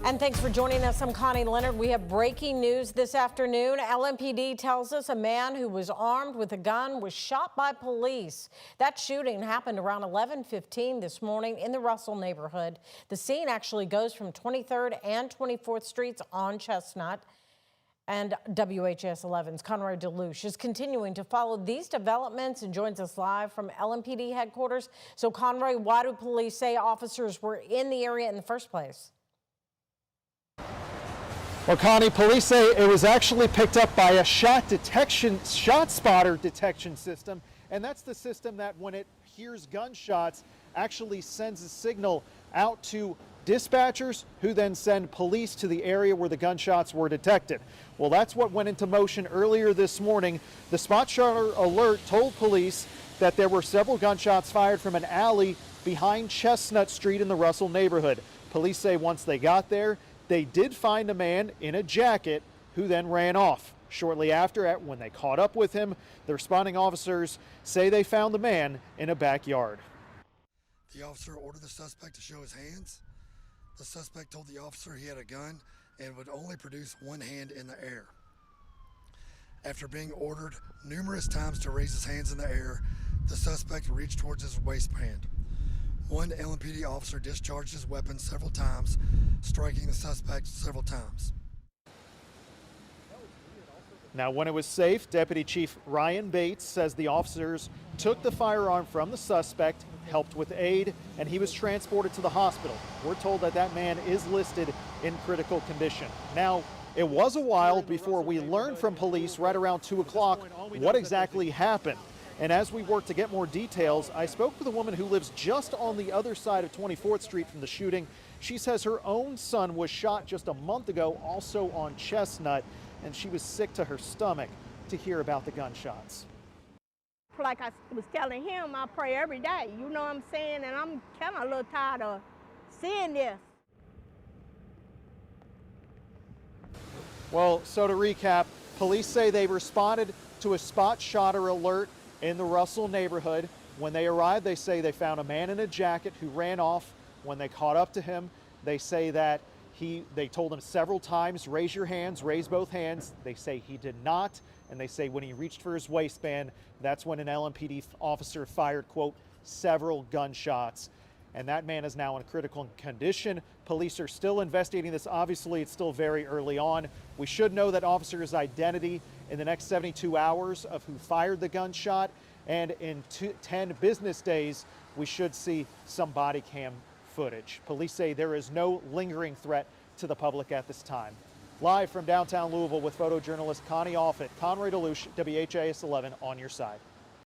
And thanks for joining us. I'm Connie Leonard. We have breaking news this afternoon. LMPD tells us a man who was armed with a gun was shot by police. That shooting happened around 11:15 this morning in the Russell neighborhood. The scene actually goes from 23rd and 24th Streets on Chestnut. And WHAS 11's Conroy DeLuche is continuing to follow these developments and joins us live from LMPD headquarters. So, Conroy, why do police say officers were in the area in the first place? Well, Connie, police say it was actually picked up by a ShotSpotter detection system, and that's the system that, when it hears gunshots, actually sends a signal out to dispatchers, who then send police to the area where the gunshots were detected. Well, that's what went into motion earlier this morning. The ShotSpotter alert told police that there were several gunshots fired from an alley behind Chestnut Street in the Russell neighborhood. Police say once they got there, they did find a man in a jacket who then ran off. Shortly after, when they caught up with him, the responding officers say they found the man in a backyard. The officer ordered the suspect to show his hands. The suspect told the officer he had a gun and would only produce one hand in the air. After being ordered numerous times to raise his hands in the air, the suspect reached towards his waistband. One LMPD officer discharged his weapon several times, striking the suspect several times. Now, when it was safe, Deputy Chief Ryan Bates says the officers took the firearm from the suspect, helped with aid, and he was transported to the hospital. We're told that that man is listed in critical condition. Now, it was a while before we learned from police right around 2 o'clock what exactly happened. And as we work to get more details, I spoke with a woman who lives just on the other side of 24th Street from the shooting. She says her own son was shot just a month ago, also on Chestnut, and she was sick to her stomach to hear about the gunshots. Like I was telling him, I pray every day, you know what I'm saying? And I'm kind of a little tired of seeing this. Well, so to recap, police say they responded to a ShotSpotter alert in the Russell neighborhood. When they arrived, they say they found a man in a jacket who ran off. When they caught up to him, they say that they told him several times, raise your hands, raise both hands. They say he did not, and they say when he reached for his waistband, that's when an LMPD officer fired, quote, several gunshots. And that man is now in critical condition. Police are still investigating this. Obviously, it's still very early on. We should know that officer's identity in the next 72 hours of who fired the gunshot, and in 10 business days, we should see some body cam footage. Police say there is no lingering threat to the public at this time. Live from downtown Louisville with photojournalist Connie Offit, Conroy DeLuche, WHAS 11 on your side.